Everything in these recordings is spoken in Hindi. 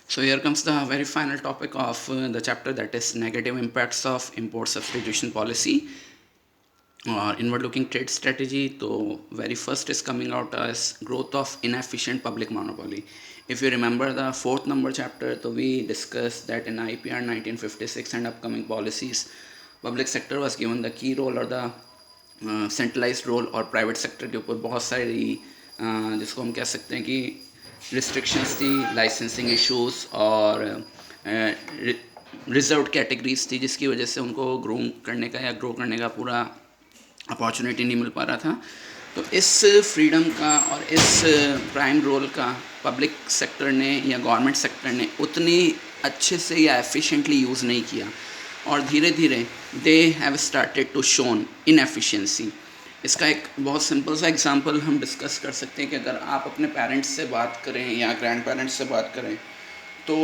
So here comes the very final topic of the chapter, that is negative impacts of import substitution policy or inward looking trade strategy. So very first is coming out as growth of inefficient public monopoly. If you remember the fourth number chapter, so we discussed that in IPR 1956 and upcoming policies, public sector was given the key role or the centralised role, और प्राइवेट सेक्टर के ऊपर बहुत सारी जिसको हम कह सकते हैं कि रिस्ट्रिक्शंस थी, लाइसेंसिंग इश्यूज और रिजर्व्ड कैटेगरीज थी, जिसकी वजह से उनको ग्रूम करने का या ग्रो करने का पूरा अपॉर्चुनिटी नहीं मिल पा रहा था। तो इस फ्रीडम का और इस प्राइम रोल का पब्लिक सेक्टर ने या गवर्नमेंट सेक्टर ने उतनी अच्छे से या एफिशिएंटली यूज़ नहीं किया, और धीरे धीरे they have started to shown inefficiency. इसका एक बहुत सिंपल सा एग्जांपल हम डिस्कस कर सकते हैं कि अगर आप अपने पेरेंट्स से बात करें या ग्रैंड पेरेंट्स से बात करें, तो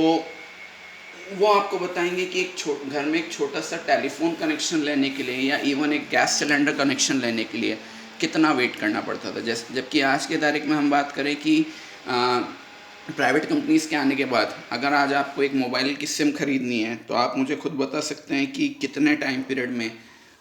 वो आपको बताएंगे कि घर में एक छोटा सा टेलीफोन कनेक्शन लेने के लिए या इवन एक गैस सिलेंडर कनेक्शन लेने के लिए कितना वेट करना पड़ता था। जबकि आज के तारीख में हम बात करें कि प्राइवेट कंपनीज़ के आने के बाद अगर आज आपको एक मोबाइल की सिम खरीदनी है, तो आप मुझे खुद बता सकते हैं कि कितने टाइम पीरियड में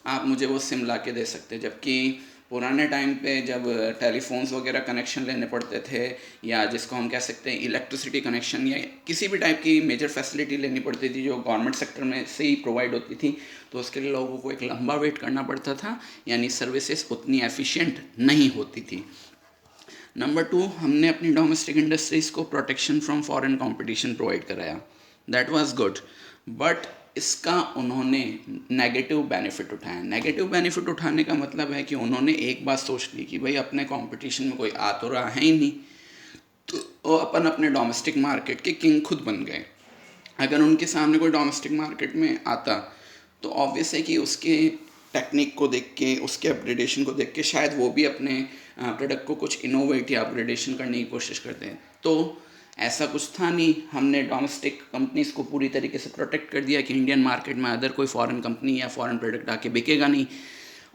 आप मुझे वो सिम ला के दे सकते हैं। जबकि पुराने टाइम पे जब टेलीफोन्स वगैरह कनेक्शन लेने पड़ते थे, या जिसको हम कह सकते हैं इलेक्ट्रिसिटी कनेक्शन या किसी भी टाइप की मेजर फैसिलिटी लेनी पड़ती थी जो गवर्नमेंट सेक्टर में से ही प्रोवाइड होती थी, तो उसके लिए लोगों को एक लंबा वेट करना पड़ता था, यानी सर्विसेज उतनी एफिशिएंट नहीं होती थी। नंबर 2, हमने अपनी डोमेस्टिक इंडस्ट्रीज़ को protection from foreign competition provide कराया, दैट वाज गुड, बट इसका उन्होंने नेगेटिव बेनिफिट उठाया। नेगेटिव बेनिफिट उठाने का मतलब है कि उन्होंने एक बात सोच ली कि भाई अपने कंपटीशन में कोई आ तो रहा है ही नहीं, तो वो अपने डोमेस्टिक मार्केट के किंग खुद बन गए। अगर उनके सामने कोई डोमेस्टिक मार्केट में आता, तो ऑब्वियस है कि उसके टेक्निक को देख के, उसके अपग्रेडेशन को देख के शायद वो भी अपने प्रोडक्ट को कुछ इनोवेट या अपग्रेडेशन करने की कोशिश करते हैं। तो ऐसा कुछ था नहीं, हमने डोमेस्टिक कंपनीज़ को पूरी तरीके से प्रोटेक्ट कर दिया कि इंडियन मार्केट में अदर कोई फॉरेन कंपनी या फॉरेन प्रोडक्ट आके बिकेगा नहीं।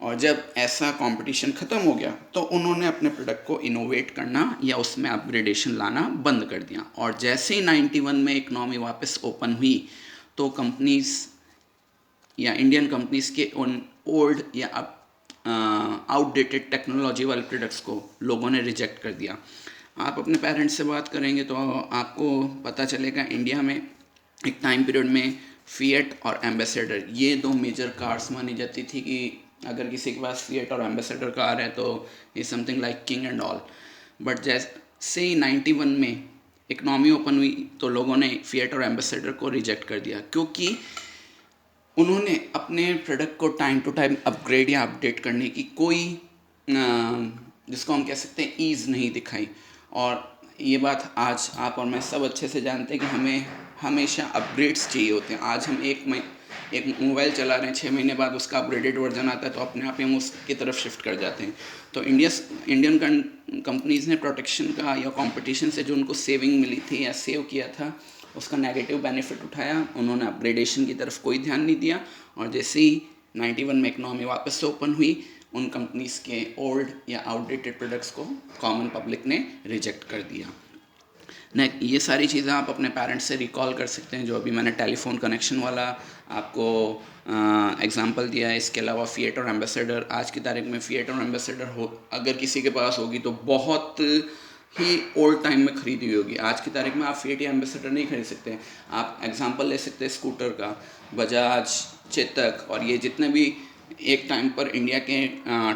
और जब ऐसा कंपटीशन ख़त्म हो गया, तो उन्होंने अपने प्रोडक्ट को इनोवेट करना या उसमें अपग्रेडेशन लाना बंद कर दिया। और जैसे ही 91 में इकनॉमी वापस ओपन हुई, तो कंपनीज़ या इंडियन कंपनीज़ के उन ओल्ड या आउटडेटेड टेक्नोलॉजी वाले प्रोडक्ट्स को लोगों ने रिजेक्ट कर दिया। आप अपने पेरेंट्स से बात करेंगे तो आपको पता चलेगा इंडिया में एक टाइम पीरियड में फिएट और एम्बेसडर, ये दो मेजर कार्स मानी जाती थी कि अगर किसी के पास फिएट और एम्बेसडर कार है तो ये something like king and all. But जैसे ही 91 में इकनॉमी ओपन हुई, तो लोगों ने फिएट और एम्बेसडर को रिजेक्ट कर दिया, क्योंकि उन्होंने अपने प्रोडक्ट को टाइम टू टाइम अपग्रेड या अपडेट करने की कोई जिसको हम कह सकते हैं ईज़ नहीं दिखाई। और ये बात आज आप और मैं सब अच्छे से जानते हैं कि हमें हमेशा अपग्रेड्स चाहिए होते हैं। आज हम एक मोबाइल चला रहे हैं, 6 महीने बाद उसका अपग्रेडेड वर्जन आता है, तो अपने आप ही हम उसकी तरफ शिफ्ट कर जाते हैं। तो इंडियन कंपनीज़ ने प्रोटेक्शन का या कंपटीशन से जो उनको सेविंग मिली थी या सेव किया था, उसका नेगेटिव बेनिफिट उठाया। उन्होंने अपग्रेडेशन की तरफ कोई ध्यान नहीं दिया, और जैसे ही 91 में इकनॉमी वापस से ओपन हुई, उन कंपनीज़ के ओल्ड या आउटडेटेड प्रोडक्ट्स को कॉमन पब्लिक ने रिजेक्ट कर दिया। ये सारी चीज़ें आप अपने पेरेंट्स से रिकॉल कर सकते हैं, जो अभी मैंने टेलीफोन कनेक्शन वाला आपको एग्जांपल दिया है। इसके अलावा फिएट और एम्बेसडर, आज की तारीख में फिएट और एम्बेसडर हो अगर किसी के पास होगी तो बहुत ही ओल्ड टाइम में खरीदी हुई होगी। आज की तारीख में आप फिएट या एम्बेसडर नहीं खरीद सकते। आप एग्जांपल ले सकते हैं स्कूटर का, बजाज, चेतक, और ये जितने भी एक टाइम पर इंडिया के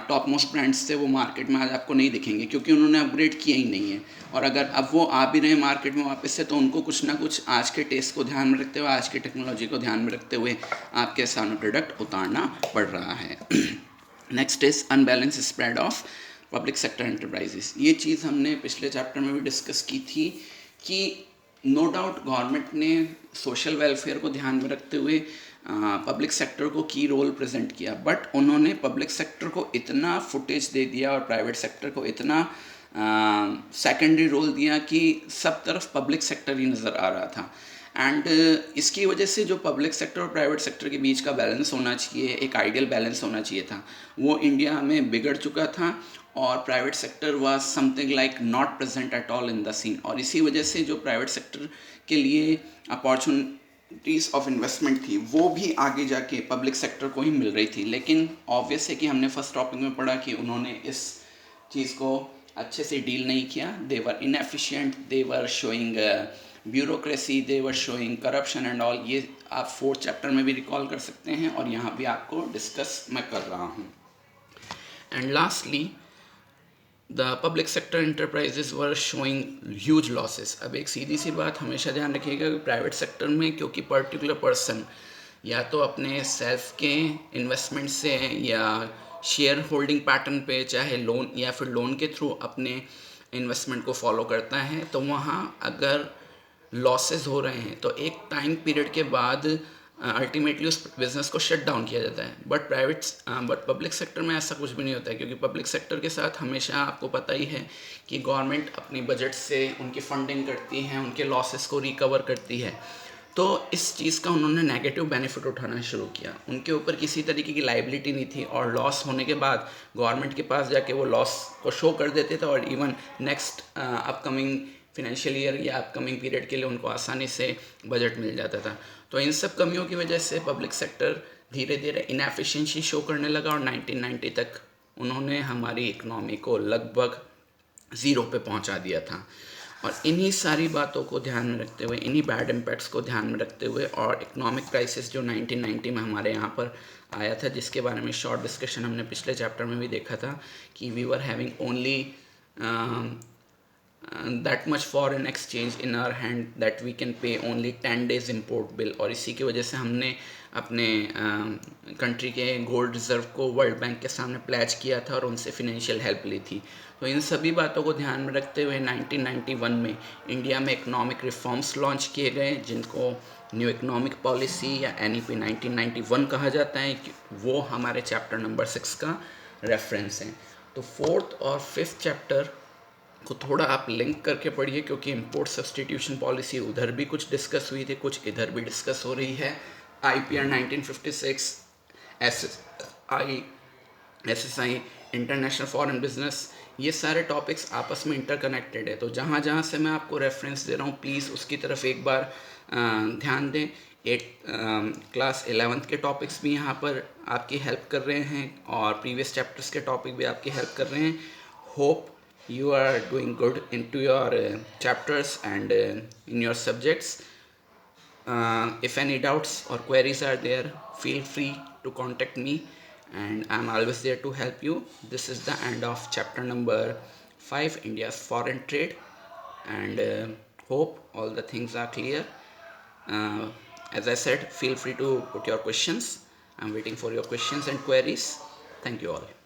टॉप मोस्ट ब्रांड्स थे, वो मार्केट में आज आपको नहीं दिखेंगे, क्योंकि उन्होंने अपग्रेड किया ही नहीं है। और अगर अब वो आ भी रहे हैं मार्केट में वापस से, तो उनको कुछ ना कुछ आज के टेस्ट को ध्यान में रखते हुए, आज की टेक्नोलॉजी को ध्यान में रखते हुए आपके सामने प्रोडक्ट उतारना पड़ रहा है। Next is unbalance spread of public sector enterprises. ये चीज़ हमने पिछले चैप्टर में भी डिस्कस की थी कि नो डाउट गवर्नमेंट ने सोशल वेलफेयर को ध्यान में रखते हुए पब्लिक सेक्टर को की रोल प्रेजेंट किया, बट उन्होंने पब्लिक सेक्टर को इतना फुटेज दे दिया और प्राइवेट सेक्टर को इतना सेकेंडरी रोल दिया कि सब तरफ पब्लिक सेक्टर ही नज़र आ रहा था। एंड इसकी वजह से जो पब्लिक सेक्टर और प्राइवेट सेक्टर के बीच का बैलेंस होना चाहिए, एक आइडियल बैलेंस होना चाहिए था, वो इंडिया में बिगड़ चुका था। और private sector was something like not present at all in the scene, और इसी वजह से जो प्राइवेट सेक्टर के लिए अपॉर्चुनिटीज़ ऑफ इन्वेस्टमेंट थी वो भी आगे जाके पब्लिक सेक्टर को ही मिल रही थी। लेकिन ऑब्वियस है कि हमने फर्स्ट टॉपिक में पढ़ा कि उन्होंने इस चीज़ को अच्छे से डील नहीं किया। They were inefficient, they were showing bureaucracy, they were showing corruption and all. ये आप फोर्थ चैप्टर में भी रिकॉल कर सकते हैं और यहाँ भी आपको डिस्कस मैं कर रहा हूँ। And lastly the public sector enterprises were showing huge losses. अब एक सीधी सी बात हमेशा ध्यान रखिएगा कि प्राइवेट सेक्टर में क्योंकि पर्टिकुलर पर्सन या तो अपने सेल्फ के इन्वेस्टमेंट से या शेयर होल्डिंग पैटर्न पे, चाहे लोन या फिर लोन के थ्रू अपने इन्वेस्टमेंट को फॉलो करता है, तो वहाँ अगर लॉसेस हो रहे हैं तो एक टाइम पीरियड के बाद अल्टीमेटली उस बिज़नेस को शट डाउन किया जाता है। बट पब्लिक सेक्टर में ऐसा कुछ भी नहीं होता है, क्योंकि पब्लिक सेक्टर के साथ हमेशा आपको पता ही है कि गवर्नमेंट अपनी बजट से उनकी फंडिंग करती है, उनके लॉसेस को रिकवर करती है। तो इस चीज़ का उन्होंने नेगेटिव बेनिफिट उठाना शुरू किया। उनके ऊपर किसी तरीके की लाइबिलिटी नहीं थी और लॉस होने के बाद गवर्नमेंट के पास जाके वो लॉस को शो कर देते थे और even next upcoming financial year या अपकमिंग पीरियड के लिए उनको आसानी से बजट मिल जाता था। तो इन सब कमियों की वजह से पब्लिक सेक्टर धीरे धीरे इनएफिशिएंसी शो करने लगा और 1990 तक उन्होंने हमारी इकनॉमी को लगभग ज़ीरो पे पहुंचा दिया था। और इन्हीं सारी बातों को ध्यान में रखते हुए, इन्हीं बैड इम्पैक्ट्स को ध्यान में रखते हुए और इकोनॉमिक क्राइसिस जो 1990 में हमारे यहाँ पर आया था, जिसके बारे में शॉर्ट डिस्कशन हमने पिछले चैप्टर में भी देखा था कि we were having only that much foreign exchange in our hand that we can pay only 10 days import bill, और इसी की वजह से हमने अपने कंट्री के गोल्ड रिज़र्व को वर्ल्ड बैंक के सामने प्लेज किया था और उनसे फिनेंशियल हेल्प ली थी। तो इन सभी बातों को ध्यान में रखते हुए 1991 में इंडिया में इकोनॉमिक रिफॉर्म्स लॉन्च किए गए, जिनको न्यू इकोनॉमिक पॉलिसी या NEP 1991 कहा जाता है। वो हमारे चैप्टर नंबर 6 का रेफरेंस है। तो फोर्थ और फिफ्थ चैप्टर को थोड़ा आप लिंक करके पढ़िए, क्योंकि इंपोर्ट सब्सटीट्यूशन पॉलिसी उधर भी कुछ डिस्कस हुई थी, कुछ इधर भी डिस्कस हो रही है। IPR 1956, SSI, international foreign business, ये सारे टॉपिक्स आपस में इंटरकनेक्टेड है। तो जहाँ जहाँ से मैं आपको रेफरेंस दे रहा हूँ प्लीज़ उसकी तरफ एक बार ध्यान दें। क्लास 11th के टॉपिक्स भी यहाँ पर आपकी हेल्प कर रहे हैं और प्रीवियस चैप्टर्स के टॉपिक भी आपकी हेल्प कर रहे हैं। Hope you are doing good into your chapters and in your subjects. If any doubts or queries are there, feel free to contact me and I'm always there to help you. This is the end of chapter number 5, India's foreign trade, and hope all the things are clear. As I said, feel free to put your questions. I'm waiting for your questions and queries. Thank you all.